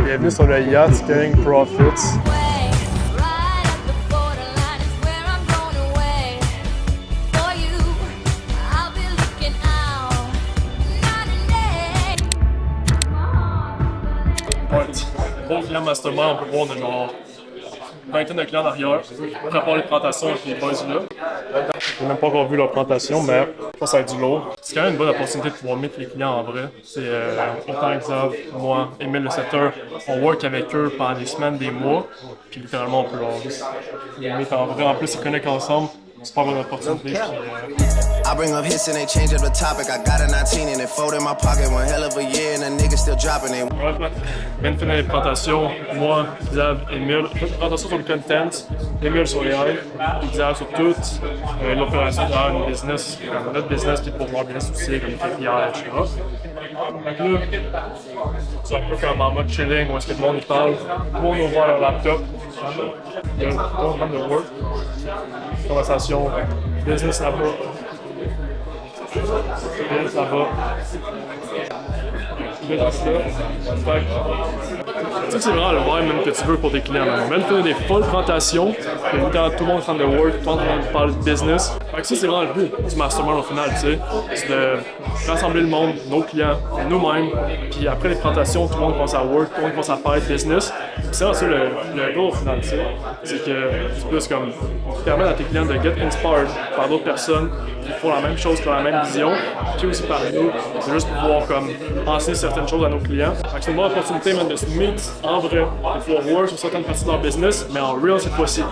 Bienvenue sur le Yacht King Profits. Bon client mastermind, on peut voir de genre une vingtaine de clients derrière. On prépare les présentations avec les boys là. J'ai même pas encore vu leur présentation, mais je pense que ça va être du lourd. C'est quand même une bonne opportunité de pouvoir mettre les clients en vrai. C'est autant Xav, moi, Emile le setter, on work avec eux pendant des semaines, des mois, puis littéralement on peut leur juste les mettre en vrai. En plus, ils connectent ensemble. C'est pas une bonne opportunité. I bring up hits and they change up the topic. I got a 19 and it fold in my pocket. One hell of a year and a nigga still dropping it. Ouais, Ben finit les présentations. Moi, Xav, Emile. Présentation sur le content, Emile sur les lives, Xav sur tout. L'opération derrière une business, comme notre business, puis pour leur business aussi, comme KPI, etc. Donc là, c'est un peu comme en mode chilling, où est-ce que le monde parle. Tout le monde ouvre leur laptop. Il y a tout le monde de work. Conversation, business là-bas. Business là-bas. Business là. Ça, c'est vraiment le vibe même que tu veux pour tes clients. Même faire des folles présentations, tout le monde est en train de work, tout le monde est en train de parler de business. Fait que ça, c'est vraiment le but du mastermind au final, tu sais. C'est de rassembler le monde, nos clients, nous-mêmes. Puis après les présentations, tout le monde commence à work, tout le monde commence à parler de business. C'est ça le goal au final, tu sais. C'est que c'est plus comme permettre à tes clients de get inspired par d'autres personnes qui font la même chose, qui ont la même vision, puis aussi par nous, c'est juste pouvoir comme enseigner certaines choses à nos clients. Fait que c'est une bonne opportunité même de se meet en vrai, de pouvoir work sur certaines parties de leur business, mais en real cette fois-ci.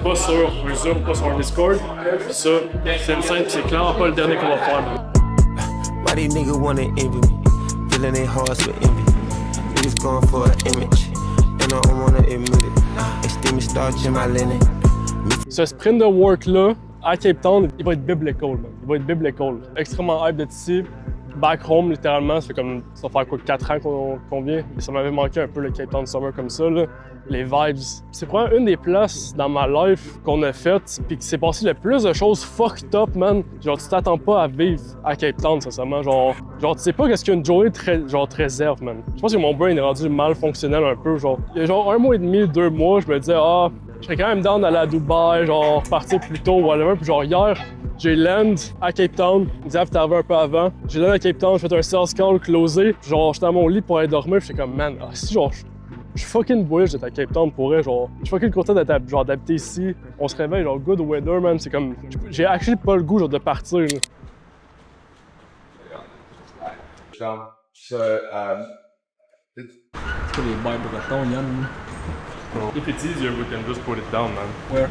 Pas sur un Zoom, pas sur un Discord. Puis ça, c'est une scène, c'est clairement pas le dernier qu'on va faire. Why these niggas wanna envy me? Feeling their hearts with envy. Niggas going for an image, and I don't wanna admit it. It's still me starch in my linen. Ce sprint de work-là, à Cape Town, il va être biblical, man. Il va être biblical. Extrêmement hype d'être ici. Back home, littéralement, ça fait comme, ça va faire quoi, 4 ans qu'on vient. Et ça m'avait manqué un peu le Cape Town Summer comme ça, là. Les vibes. C'est probablement une des places dans ma life qu'on a faites, puis qui s'est passé le plus de choses fucked up, man. Genre, tu t'attends pas à vivre à Cape Town, sincèrement. Genre tu sais pas qu'est-ce qu'une journée très zerve, man. Je pense que mon brain est rendu mal fonctionnel un peu, genre. Il y a genre 1 mois et demi, 2 mois, je me disais, je serais quand même down d'aller à Dubaï, genre, partir plus tôt, whatever. Puis genre, hier, j'ai land à Cape Town. Xav était arrivé un peu avant. J'ai land à Cape Town, j'ai fait un sales call closé. Genre, j'étais dans mon lit pour aller dormir. Puis j'étais comme, man, si genre, je suis fucking bullish d'être à Cape Town pour vrai. Genre, je suis fucking content d'habiter ici. On se réveille, genre, good weather, man. C'est comme, j'ai actually pas le goût, genre, de partir. Là. C'est les bails bretons, Yann. If it's easier, we can just put it down, man. Where?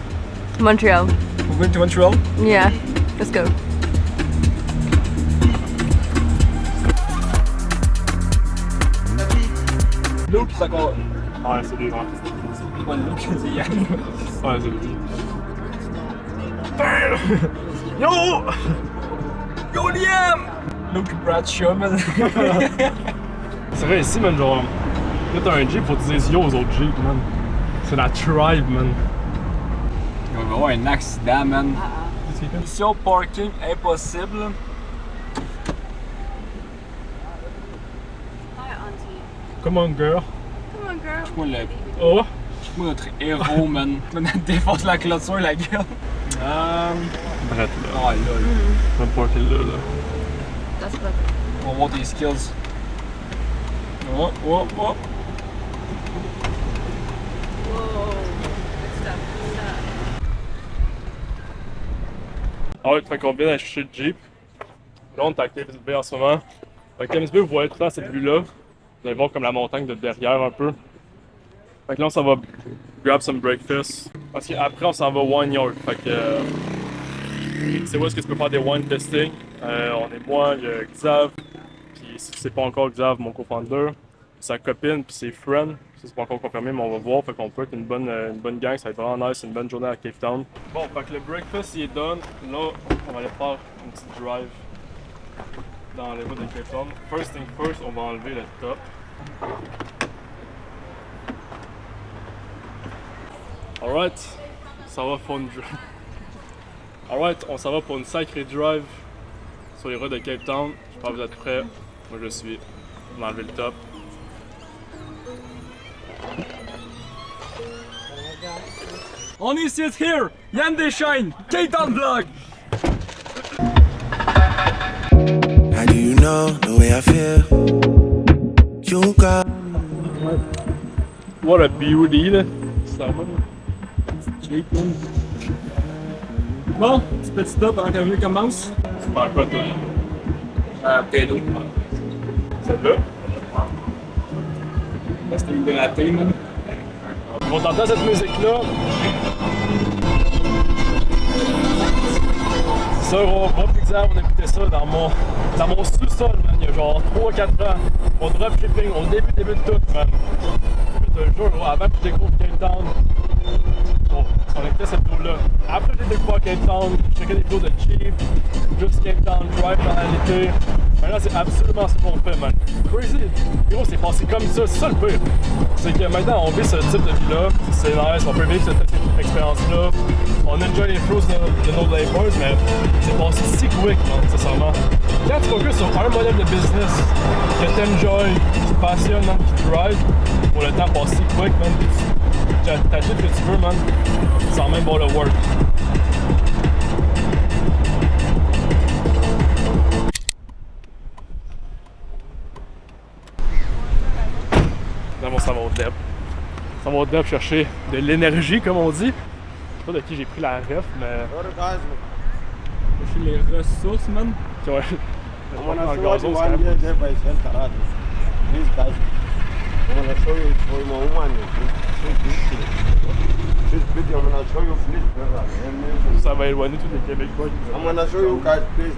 Montreal. We're going to Montreal? Yeah, let's go. Luke, c'est encore. Ouais, c'est lui, ouais. C'est pas Luke, c'est Yann. Ouais, c'est lui. Yo! Yo, Liam! Luke Bradshaw, man. C'est vrai, ici, man, genre, là, t'as un Jeep, faut que tu dises yo aux autres Jeeps, man. C'est la tribe, man. On va avoir un accident, man. Mission parking impossible. Hi, Auntie. Come on, girl. Come on, girl. Oh! Je suis notre héros, man. On défonce la clôture, la gueule. Brett, là. Oh, là. Même pas qu'il là, là. That's better. On va voir tes skills. Oh, oh, oh. Whoa. Stop. Ah ouais, fait qu'on vient d'acheter le Jeep. Là, on est à KMSB en ce moment. Fait que KMSB, vous voyez tout le temps cette vue-là. Vous allez voir comme la montagne de derrière un peu. Fait que là, on s'en va grab some breakfast. Parce qu'après, on s'en va wine yard. Fait que c'est où est-ce que tu peux faire des wine testing. On est moi, il y a Xav. Puis si c'est pas encore Xav, mon co-founder, sa copine, puis ses friends. Ça, c'est pas encore confirmé, mais on va voir. Fait qu'on peut être une bonne gang. Ça va être vraiment nice. C'est une bonne journée à Cape Town. Bon, fait que le breakfast, il est done. Là, on va aller faire une petite drive dans les routes de Cape Town. First thing first, on va enlever le top. Alright, ça va pour une drive. Alright, on s'en va pour une sacrée drive sur les routes de Cape Town. Je pense que vous êtes prêts. Moi je suis. On va enlever le top. On est ici, here! Yann Deschênes! K-Town Vlog! How do you know the way I feel? You got. What a beauty, là. Ça va. Bon, petit stop avant que la vidéo commence. Tu prends quoi, toi? Pédo. Celle-là? Là, c'était une délatée, man. On t'entend cette musique-là. Ça, on va Pixar, on écoutait ça dans mon sous-sol, man, il y a genre 3-4 ans. Au dropshipping, au début de tout, man. Je te jure, gros, avant que je découvre Cape Town, on écoutait cette vidéo-là. Après que j'ai découvert Cape Town, je checkais des vidéos de Jeep, juste Cape Town Drive dans l'été. Maintenant, c'est absolument ce qu'on fait, man. Crazy! Gros, c'est passé comme ça, c'est ça le pire. C'est que maintenant, on vit ce type de vie-là, c'est nice, on peut vivre cette expérience-là. On enjoy les fruits de nos labors, mais c'est passé si quick, man, sincèrement. Quand tu focuses sur un modèle de business que t'enjoy, tu passionnes, man, tu drive, pour le temps passe si quick, man, tu t'achètes ce que tu veux, man, sans même voir le work. Là, on s'en va au DEP. On va au DEP chercher de l'énergie, comme on dit. Je sais pas de qui j'ai pris la ref, mais. Chercher les ressources, man. Ouais. I'm gonna show you one year there by Shell Karate. Please guys, I'm gonna show you for my woman. Please video, I'm gonna show you please brother. Ça va éloigner tous les Québécois. I'm gonna show you guys please.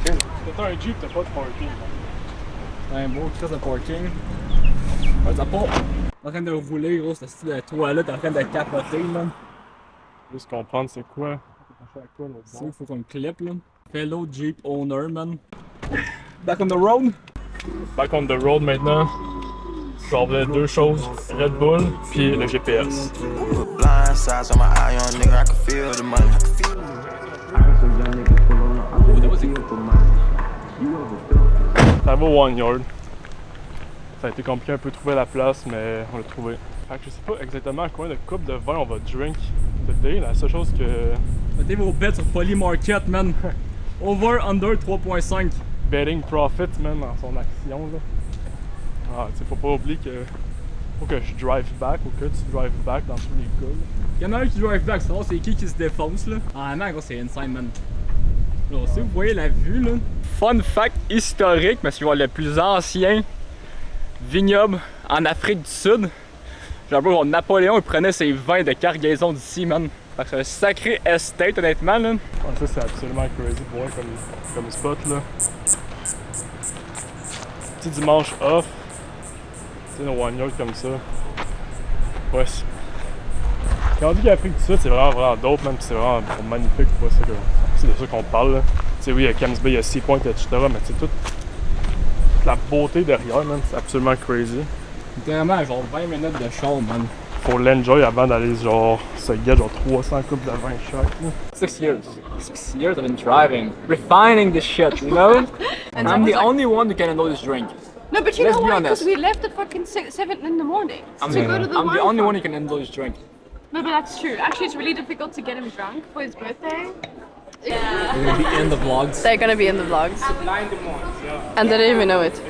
Si t'as un Jeep, t'as pas de parking. Un beau crise de parking. Ouais, ça part. En train de rouler, gros, ce style de toilette en train de capoter, man. Juste comprendre c'est quoi. C'est il faut qu'on le clip, là. Fellow Jeep owner, man. Back on the road. Back on the road maintenant. Je vais enlever deux choses, Red Bull puis le GPS. Blind sides on my eye on nigga, I can feel the money. Ça va au One Yard. Ça a été compliqué un peu de trouver la place, mais on l'a trouvé. Fait que je sais pas exactement à combien de coupes de vin on va drink today. La seule chose que. Mettez vos bets sur Polymarket, man. Over, under 3.5. Betting profit, man, dans son action, là. Ah, tu sais, faut pas oublier que. Faut que je drive back ou que tu drive back dans tous les cas, là. Y'en a un qui drive back, c'est qui se défonce, là. Ah non, gros, c'est insane, man. Là, si vous voyez la vue, là. Fun fact historique, mais c'est le plus ancien vignoble en Afrique du Sud. J'avoue, Napoléon il prenait ses vins de cargaison d'ici, man. Fait que c'est un sacré estate, honnêtement, là. Ah, ça, c'est absolument crazy de voir comme spot, là. Petit dimanche off. Tu sais, nos one yard comme ça. Ouais, quand on dit qu'Afrique du Sud, c'est vraiment dope, man. Pis c'est vraiment magnifique, quoi. C'est de ça qu'on parle, là. Tu sais, oui, il y a Camps Bay, il y a Sea Point, etc. Mais c'est toute la beauté derrière, man. C'est absolument crazy. Littéralement, genre 20 minutes de show, man. Faut l'enjoy avant d'aller, genre, se get genre 300 coupes de vin chaque, là. 6 years. 6 years I've been driving, refining this shit, you know? And I'm that the was like- only one who can handle this drink. No, but you Let's know be why? honest. Because we left at fucking 7 in the morning I'm to go to the I'm the wine only farm. one who can handle this drink. No, but that's true. Actually, it's really difficult to get him drunk for his birthday. Yeah. We're gonna be in the vlogs. They're gonna be in the vlogs. And they don't even know it.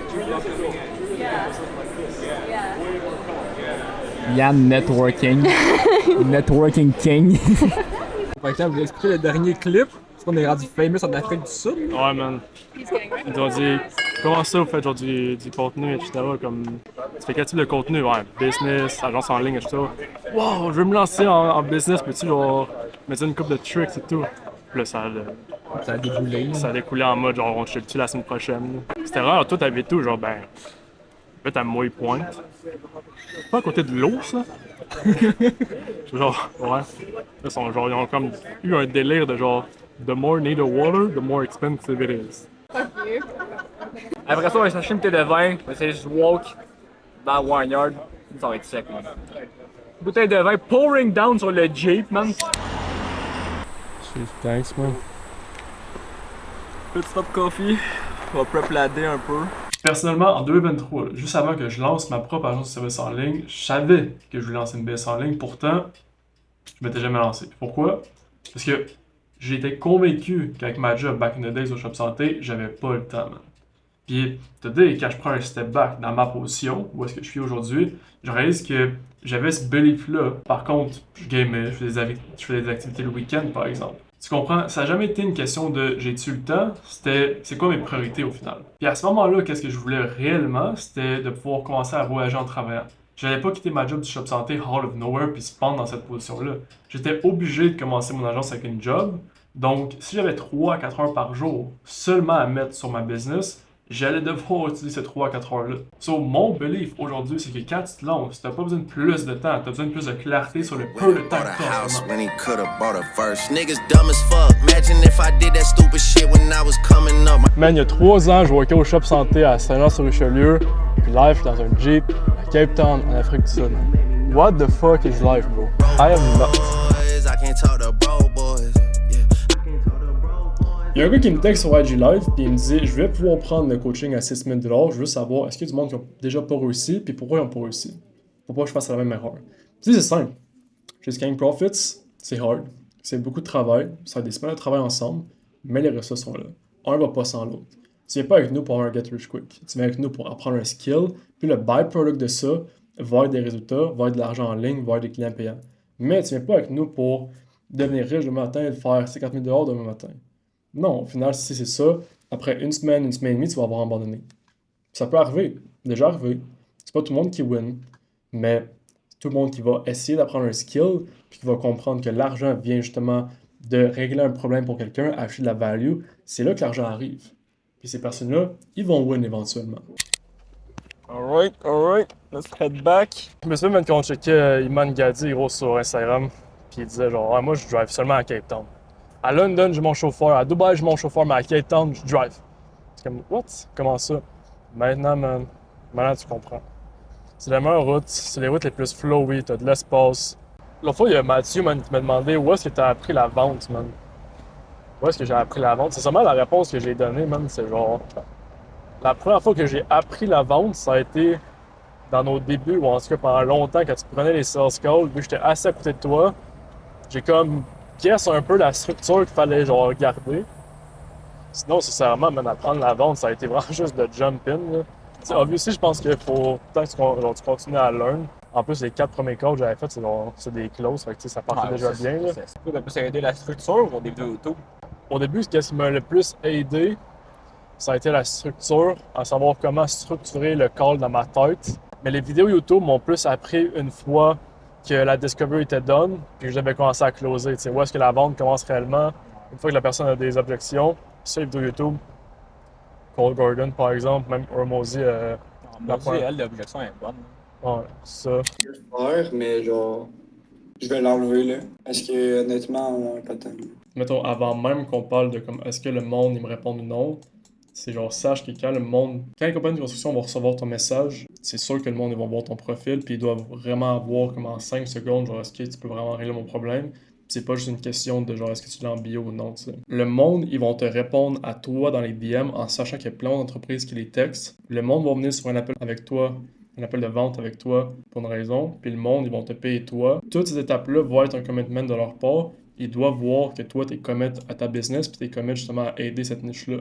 Yann Networking. Networking King. Fait que là, vous expliquer le dernier clip. Parce qu'on est rendu famous en Afrique du Sud. Ouais, man. He's getting ready. Ils ont dit, comment ça, vous faites genre du contenu, etc. Comme, tu fais quel type de contenu? Ouais, business, agence en ligne, etc. Wow, je veux me lancer en business, peux-tu genre mettre une couple de tricks et tout? Puis là, Ça a déboulé. ça a découlé en mode genre, on te tu la semaine prochaine. C'était vraiment, toi, t'avais tout, genre, ben, là, t'as Moy Pointe. Pas à côté de l'eau, ça? Genre, ouais. Là, genre, ils ont comme eu un délire de genre, the more need of water, the more expensive it is. Fuck you. Après ça, on va chercher une bouteille de vin. On va essayer de juste walk dans le vineyard. Ça va être sec, man. Bouteille de vin pouring down sur le Jeep, man. Thanks, man. Petit stop coffee. On va prep lader un peu. Personnellement, en 2023, juste avant que je lance ma propre agence de service en ligne, je savais que je voulais lancer une BS en ligne. Pourtant, je m'étais jamais lancé. Pourquoi? Parce que j'étais convaincu qu'avec ma job back in the days au Shop Santé, j'avais pas le temps, man. Puis, today, quand je prends un step back dans ma position, où est-ce que je suis aujourd'hui, je réalise que j'avais ce belief-là. Par contre, je gamais, je faisais des activités le week-end, par exemple. Tu comprends? Ça n'a jamais été une question de j'ai-tu le temps, c'était c'est quoi mes priorités au final. Puis à ce moment-là, qu'est-ce que je voulais réellement, c'était de pouvoir commencer à voyager en travaillant. J'allais pas quitter ma job du Shop Santé Hall of Nowhere puis se pendre dans cette position-là. J'étais obligé de commencer mon agence avec une job. Donc, si j'avais 3 à 4 heures par jour seulement à mettre sur ma business, j'allais devoir utiliser ces 3 à 4 heures-là. So, mon belief aujourd'hui, c'est que quand tu te lances, t'as pas besoin de plus de temps, t'as besoin de plus de clarté sur le peu de temps que t'as en ce moment. Man, il y a 3 ans, je workais au Shop Santé à Saint-Jean-sur-Richelieu, puis live, je suis dans un Jeep à Cape Town, en Afrique du Sud. What the fuck is life, bro? I am not. Il y a un gars qui me texte sur IG Live, puis il me dit je vais pouvoir prendre le coaching à 6 000 $, je veux savoir est-ce qu'il y a du monde qui n'a déjà pas réussi, puis pourquoi ils n'ont pas réussi. Pourquoi je fasse la même erreur. Tu sais, c'est simple. Chez Scanning Profits, c'est hard, c'est beaucoup de travail, ça a des semaines de travail ensemble, mais les ressources sont là. Un va pas sans l'autre. Tu viens pas avec nous pour avoir un get rich quick, tu viens avec nous pour apprendre un skill, puis le byproduct de ça va être des résultats, va être de l'argent en ligne, va être des clients payants. Mais tu viens pas avec nous pour devenir riche demain matin et faire 50 000 $ demain matin. Non, au final, si c'est ça, après une semaine et demie, tu vas avoir abandonné. Ça peut arriver, déjà arrivé. C'est pas tout le monde qui win, mais tout le monde qui va essayer d'apprendre un skill, puis qui va comprendre que l'argent vient justement de régler un problème pour quelqu'un, acheter de la value, c'est là que l'argent arrive. Puis ces personnes-là, ils vont win éventuellement. Alright, let's head back. Je me souviens même quand on checkait Iman Gadi, gros, sur Instagram, puis il disait genre, ah, moi je drive seulement à Cape Town. À London, j'ai mon chauffeur. À Dubaï, j'ai mon chauffeur, mais à Cape Town, je drive. C'est comme, what? Comment ça? Maintenant, man, maintenant tu comprends. C'est la meilleure route, c'est les routes les plus flowy, t'as de l'espace. L'autre fois, il y a Mathieu, man, qui m'a demandé où est-ce que t'as appris la vente, man. Où est-ce que j'ai appris la vente? C'est seulement la réponse que j'ai donnée, man. C'est genre, la première fois que j'ai appris la vente, ça a été dans nos débuts, ou en tout cas pendant longtemps, quand tu prenais les sales calls, vu que j'étais assez à côté de toi, j'ai comme guess un peu la structure qu'il fallait genre garder. Sinon, sincèrement, même apprendre la vente, ça a été vraiment juste de jump in. Obviously, je pense qu'il faut tant que tu continues à learn. En plus, les 4 premiers calls que j'avais fait, c'est des closes, fait que ça partait déjà bien. Là. C'est quoi plus aider la structure ou au début de l'auto? Au début, ce qui m'a le plus aidé, ça a été la structure, à savoir comment structurer le call dans ma tête. Mais les vidéos YouTube m'ont plus appris une fois que la discovery était done, puis que j'avais commencé à closer. Tu sais, où est-ce que la vente commence réellement? Une fois que la personne a des objections, c'est les vidéos YouTube. Cole Gordon, par exemple, même Hormozy. Elle, l'objection est bonne. Ouais, ça. Je vais le faire, mais genre, je vais l'enlever là. Parce que honnêtement, on n'a pas de temps. Mettons, avant même qu'on parle de comme est-ce que le monde il me répond ou non, c'est genre, sache que quand les compagnies de construction vont recevoir ton message, c'est sûr que le monde, ils vont voir ton profil, puis ils doivent vraiment voir comme en 5 secondes, genre, est-ce que tu peux vraiment régler mon problème? C'est pas juste une question de genre, est-ce que tu l'as en bio ou non, tu sais. Le monde, ils vont te répondre à toi dans les DM en sachant qu'il y a plein d'entreprises qui les textent. Le monde va venir sur un appel avec toi, un appel de vente avec toi pour une raison, puis le monde, ils vont te payer toi. Toutes ces étapes-là vont être un commitment de leur part. Ils doivent voir que toi, t'es commit à ta business, puis t'es commit justement à aider cette niche-là.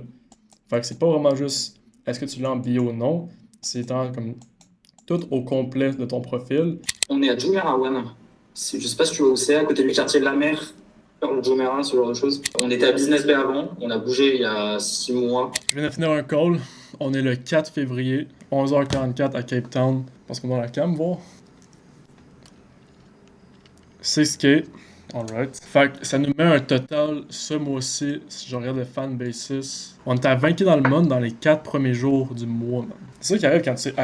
Fait que c'est pas vraiment juste est-ce que tu l'as en bio ou non, c'est comme tout au complet de ton profil. On est à Jumeirah. Je sais pas si tu vois où c'est, à côté du quartier de la mer, le Jumeirah, ce genre de choses. On était à Business Bay avant, on a bougé il y a 6 mois. Je viens de finir un call, on est le 4 février, 11h44 à Cape Town. Parce qu'on est dans la cam, voir. 6K. Alright. Fait que ça nous met un total, ce mois-ci, si je regarde le fan basis, on était à 20K dans le monde dans les 4 premiers jours du mois, man. C'est ça qui arrive quand tu sais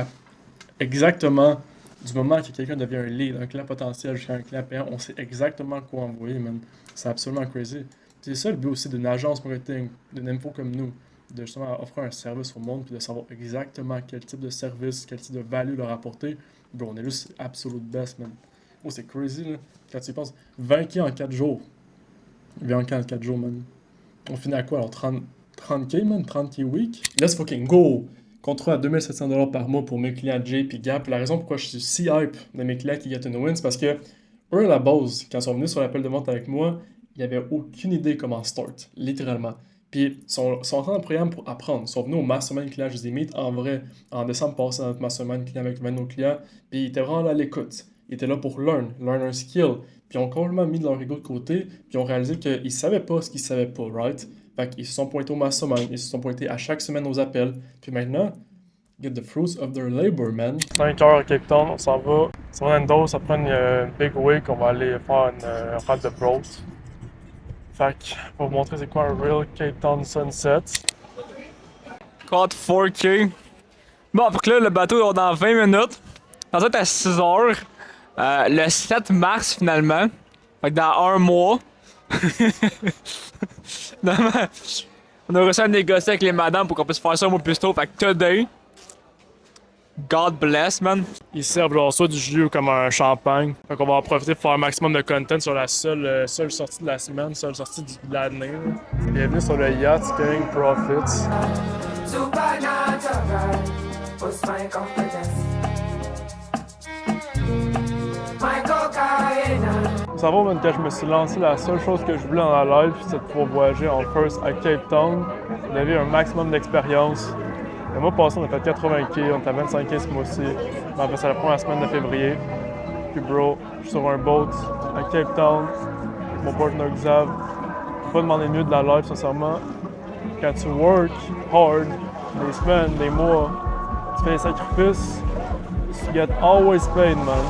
exactement du moment que quelqu'un devient un lead, un client potentiel jusqu'à un client payant, on sait exactement quoi envoyer, man. C'est absolument crazy. C'est ça le but aussi d'une agence marketing, d'une info comme nous, de justement offrir un service au monde puis de savoir exactement quel type de service, quel type de value leur apporter. Bro, on est là, c'est absolute best, man. Oh, c'est crazy, là. Quand tu y penses, 20K en 4 jours. 20K en 4 jours, man. On finit à quoi, alors? 30K, man? 30K week? Let's fucking go! Contrôle à 2700 $ par mois pour mes clients J puis Gap. La raison pourquoi je suis si hype de mes clients qui get in win, c'est parce que Eux, à la base, quand ils sont venus sur l'appel de vente avec moi, ils n'avaient aucune idée comment start, littéralement. Puis, ils sont en programme pour apprendre. Ils sont venus au Mastermind client, je les ai mis en vrai en décembre passé dans notre Mastermind client avec 20 de nos clients. Puis, ils étaient vraiment à l'écoute. Ils étaient là pour learn un skill. Puis, ils ont complètement mis leur ego de côté. Puis, ils ont réalisé qu'ils ne savaient pas ce qu'ils ne savaient pas, right? Fait qu'ils se sont pointés au Mastermind. Ils se sont pointés à chaque semaine aux appels. Puis maintenant, get the fruits of their labor, man. 5 heures à Cape Town, on s'en va. San Fernando, ça prend une big week. On va aller faire une ride de bros. Fait que, pour vous montrer c'est quoi un real Cape Town sunset. Code 4K. Bon, fait que là, le bateau est dans 20 minutes. Ça va être à 6 heures. Le 7 mars, finalement. Fait que dans un mois. On a réussi à négocier avec les madames pour qu'on puisse faire ça un mois plus tôt. Fait que today, God bless, man. Ils servent genre soit du jus ou comme un champagne. Fait qu'on va en profiter pour faire un maximum de content sur la seule sortie de la semaine, seule sortie de l'année. Bienvenue sur le yacht King Profits. Ça va, man, quand je me suis lancé, la seule chose que je voulais dans la life, c'est de pouvoir voyager en first à Cape Town, d'avoir un maximum d'expérience. Le mois passé, on a fait 80 kg, on était à 25 kg ce mois-ci. On a fait ça la première semaine de février. Puis, bro, je suis sur un boat à Cape Town avec mon partner Xav. Je peux pas demander mieux de la life, sincèrement. Quand tu work hard, des semaines, des mois, tu fais des sacrifices, you get always paid, man.